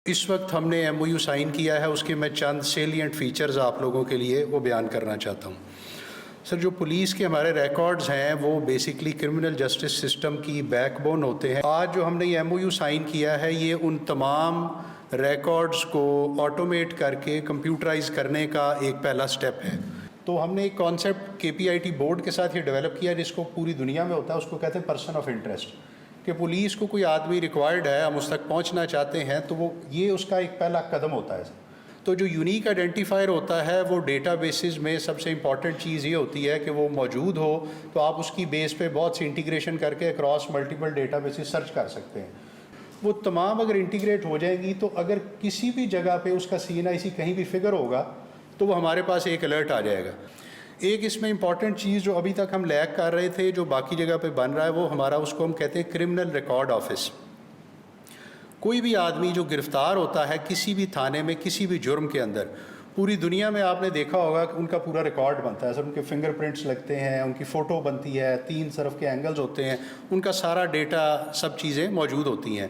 इस वक्त हमने एमओयू साइन किया है, उसके मैं चंद सेलिएंट फ़ीचर्स आप लोगों के लिए वो बयान करना चाहता हूँ। सर, जो पुलिस के हमारे रिकॉर्ड्स हैं वो बेसिकली क्रिमिनल जस्टिस सिस्टम की बैकबोन होते हैं। आज जो हमने ये एमओयू साइन किया है ये उन तमाम रिकॉर्ड्स को ऑटोमेट करके कंप्यूटराइज करने का एक पहला स्टेप है। तो हमने एक कॉन्सेप्ट केपीआईटी बोर्ड के साथ ये डेवलप किया जिसको पूरी दुनिया में होता है, उसको कहते हैं पर्सन ऑफ इंटरेस्ट। कि पुलिस को कोई आदमी रिक्वायर्ड है, हम उस तक पहुंचना चाहते हैं, तो वो ये उसका एक पहला कदम होता है। तो जो यूनिक आइडेंटिफायर होता है वो डेटाबेसेस में सबसे इंपॉर्टेंट चीज़ ये होती है कि वो मौजूद हो, तो आप उसकी बेस पे बहुत सी इंटीग्रेशन करके अक्रॉस मल्टीपल डेटाबेसेस सर्च कर सकते हैं। वो तमाम अगर इंटीग्रेट हो जाएंगी तो अगर किसी भी जगह पे उसका CNIC कहीं भी फिगर होगा तो वो हमारे पास एक अलर्ट आ जाएगा। एक इसमें इंपॉर्टेंट चीज़ जो अभी तक हम लैग कर रहे थे, जो बाकी जगह पे बन रहा है, वो हमारा उसको हम कहते हैं क्रिमिनल रिकॉर्ड ऑफिस। कोई भी आदमी जो गिरफ्तार होता है किसी भी थाने में किसी भी जुर्म के अंदर, पूरी दुनिया में आपने देखा होगा कि उनका पूरा रिकॉर्ड बनता है सर। उनके फिंगरप्रिंट्स लगते हैं, उनकी फ़ोटो बनती है, 3 तरफ के एंगल्स होते हैं, उनका सारा डेटा, सब चीज़ें मौजूद होती हैं।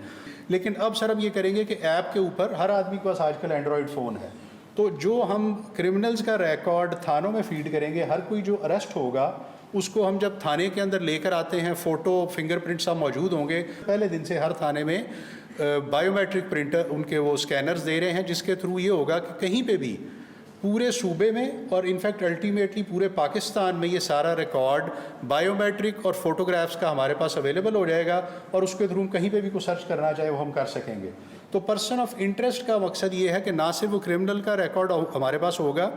लेकिन अब सर हम ये करेंगे कि ऐप के ऊपर, हर आदमी के पास आजकल एंड्रॉयड फ़ोन है, तो जो हम क्रिमिनल्स का रिकॉर्ड थानों में फीड करेंगे, हर कोई जो अरेस्ट होगा उसको हम जब थाने के अंदर लेकर आते हैं, फ़ोटो फिंगरप्रिंट सब मौजूद होंगे। पहले दिन से हर थाने में बायोमेट्रिक प्रिंटर, उनके वो स्कैनर्स दे रहे हैं, जिसके थ्रू ये होगा कि कहीं पे भी पूरे सूबे में और इनफैक्ट अल्टीमेटली पूरे पाकिस्तान में ये सारा रिकॉर्ड बायोमेट्रिक और फोटोग्राफ्स का हमारे पास अवेलेबल हो जाएगा, और उसके थ्रू कहीं पे भी कुछ सर्च करना चाहे वो हम कर सकेंगे। तो पर्सन ऑफ इंटरेस्ट का मकसद ये है कि ना सिर्फ वो क्रिमिनल का रिकॉर्ड हमारे पास होगा,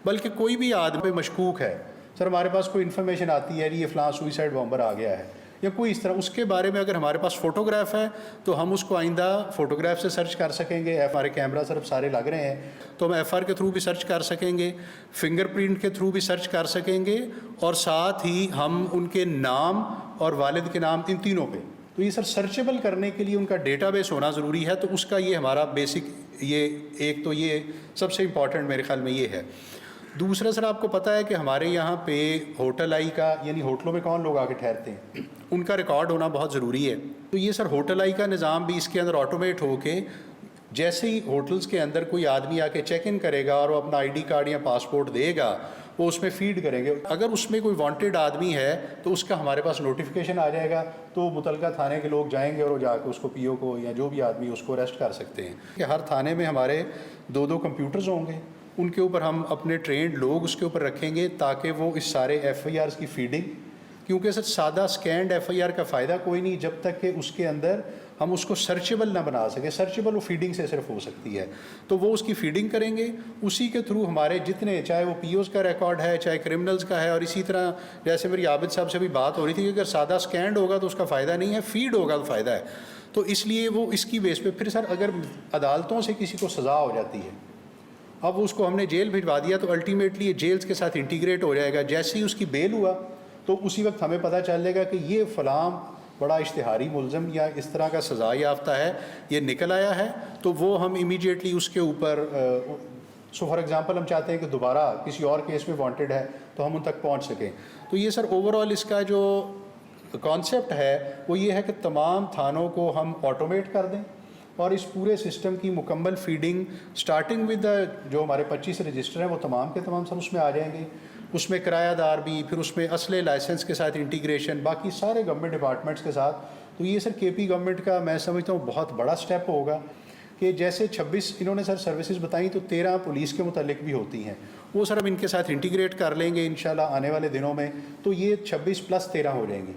बल्कि कोई भी आदमी मशकूक है, सर हमारे पास कोई इन्फॉर्मेशन आती है ये फ़लाँ सुइसाइड बॉम्बर आ गया है या कोई इस तरह, उसके बारे में अगर हमारे पास फ़ोटोग्राफ है तो हम उसको आइंदा फ़ोटोग्राफ से सर्च कर सकेंगे। हमारे कैमरा सिर्फ सारे लग रहे हैं तो हम FR के थ्रू भी सर्च कर सकेंगे, फिंगरप्रिंट के थ्रू भी सर्च कर सकेंगे, और साथ ही हम उनके नाम और वालिद के नाम, इन तीनों पे, तो ये सर सर्चेबल करने के लिए उनका डेटाबेस होना ज़रूरी है। तो उसका ये हमारा बेसिक, ये एक तो ये सबसे इम्पॉर्टेंट मेरे ख्याल में ये है। दूसरा सर, आपको पता है कि हमारे यहाँ पे होटल आई का, यानी होटलों में कौन लोग आके ठहरते हैं, उनका रिकॉर्ड होना बहुत ज़रूरी है। तो ये सर होटल आई का निज़ाम भी इसके अंदर ऑटोमेट होके, जैसे ही होटल्स के अंदर कोई आदमी आके चेक इन करेगा और वो अपना ID कार्ड या पासपोर्ट देगा, वो उसमें फ़ीड करेंगे। अगर उसमें कोई वांटेड आदमी है तो उसका हमारे पास नोटिफिकेशन आ जाएगा, तो मुतलका थाने के लोग जाएंगे और वो जाकर उसको PO को या जो भी आदमी उसको अरेस्ट कर सकते हैं। कि हर थाने में हमारे 2-2 कंप्यूटर्स होंगे, उनके ऊपर हम अपने ट्रेंड लोग उसके ऊपर रखेंगे ताकि वो इस सारे FIRs की फीडिंग, क्योंकि सर सादा स्कैंड FIR का फ़ायदा कोई नहीं जब तक कि उसके अंदर हम उसको सर्चेबल ना बना सके। सर्चेबल वो फीडिंग से सिर्फ हो सकती है, तो वो उसकी फीडिंग करेंगे। उसी के थ्रू हमारे जितने, चाहे वो POs का रिकॉर्ड है, चाहे क्रिमिनल्स का है, और इसी तरह जैसे मेरी आबिद साहब से भी बात हो रही थी कि अगर सादा स्कैंड होगा तो उसका फ़ायदा नहीं है, फीड होगा तो फ़ायदा है। तो इसलिए वो इसकी बेस पे फिर सर अगर अदालतों से किसी को सज़ा हो जाती है, अब उसको हमने जेल भिजवा दिया, तो अल्टीमेटली ये जेल्स के साथ इंटीग्रेट हो जाएगा। जैसे ही उसकी बेल हुआ तो उसी वक्त हमें पता चलेगा कि ये फ़लाँ बड़ा इश्तिहारी मुलज़म या इस तरह का सज़ा याफ्ता है, ये निकल आया है, तो वो हम इमीडिएटली उसके ऊपर, सो फॉर एग्ज़ाम्पल हम चाहते हैं कि दोबारा किसी और केस में वांटेड है तो हम उन तक पहुँच सकें। तो ये सर ओवरऑल इसका जो कॉन्सेप्ट है वो ये है कि तमाम थानों को हम ऑटोमेट कर दें और इस पूरे सिस्टम की मुकम्मल फीडिंग, स्टार्टिंग विद जो हमारे 25 रजिस्टर हैं वो तमाम के तमाम सब उसमें आ जाएंगे। उसमें किरायादार भी, फिर उसमें असले लाइसेंस के साथ इंटीग्रेशन, बाकी सारे गवर्नमेंट डिपार्टमेंट्स के साथ। तो ये सर KP गवर्नमेंट का मैं समझता हूँ बहुत बड़ा स्टेप होगा कि जैसे 26 इन्होंने सर सर्विसेज बताई, तो 13 पुलिस के मुतालिक भी होती हैं, वो सर हम इनके साथ इंटीग्रेट कर लेंगे इंशाल्लाह आने वाले दिनों में, तो ये 26 + 13 हो जाएंगी।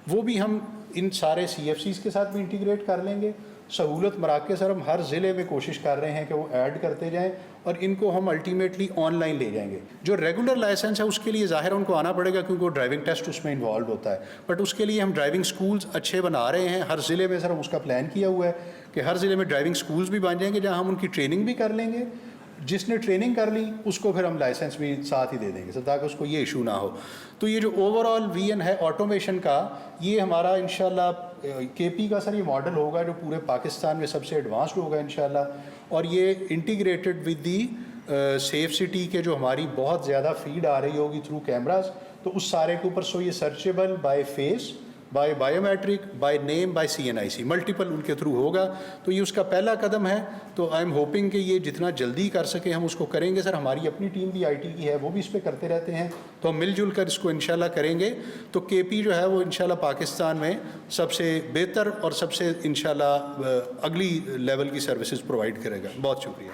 वो भी हम इन सारे CFCs के साथ भी इंटीग्रेट कर लेंगे। सहूलत मराकज़ सर हम हर ज़िले में कोशिश कर रहे हैं कि वो ऐड करते जाएं और इनको हम अल्टीमेटली ऑनलाइन ले जाएंगे। जो रेगुलर लाइसेंस है उसके लिए ज़ाहिर उनको आना पड़ेगा क्योंकि वो ड्राइविंग टेस्ट उसमें इन्वॉल्व होता है, बट उसके लिए हम ड्राइविंग स्कूल्स अच्छे बना रहे हैं हर ज़िले में। सर हम उसका प्लान किया हुआ है कि हर ज़िले में ड्राइविंग स्कूल्स भी बन जाएंगे जहाँ हम उनकी ट्रेनिंग भी कर लेंगे। जिसने ट्रेनिंग कर ली उसको फिर हम लाइसेंस भी साथ ही दे देंगे सर, ताकि उसको ये इशू ना हो। तो ये जो ओवरऑल विजन है ऑटोमेशन का, ये हमारा इंशाल्लाह KP का सर ये मॉडल होगा जो पूरे पाकिस्तान में सबसे एडवांस्ड होगा इंशाल्लाह, और ये integrated with the safe city के जो हमारी बहुत ज़्यादा फीड आ रही होगी थ्रू कैमराज, तो उस सारे के ऊपर सो ये searchable by face, by biometric, by name, by CNIC, multiple उनके थ्रू होगा। तो ये उसका पहला कदम है। तो आई एम होपिंग कि ये जितना जल्दी कर सके हम उसको करेंगे। सर हमारी अपनी टीम भी IT की है, वो भी इस पर करते रहते हैं, तो हम मिलजुल कर इसको इंशाल्लाह करेंगे। तो KP जो है वो इंशाल्लाह पाकिस्तान में सबसे बेहतर और सबसे इंशाल्लाह अगली लेवल की सर्विसेज प्रोवाइड करेगा। बहुत शुक्रिया।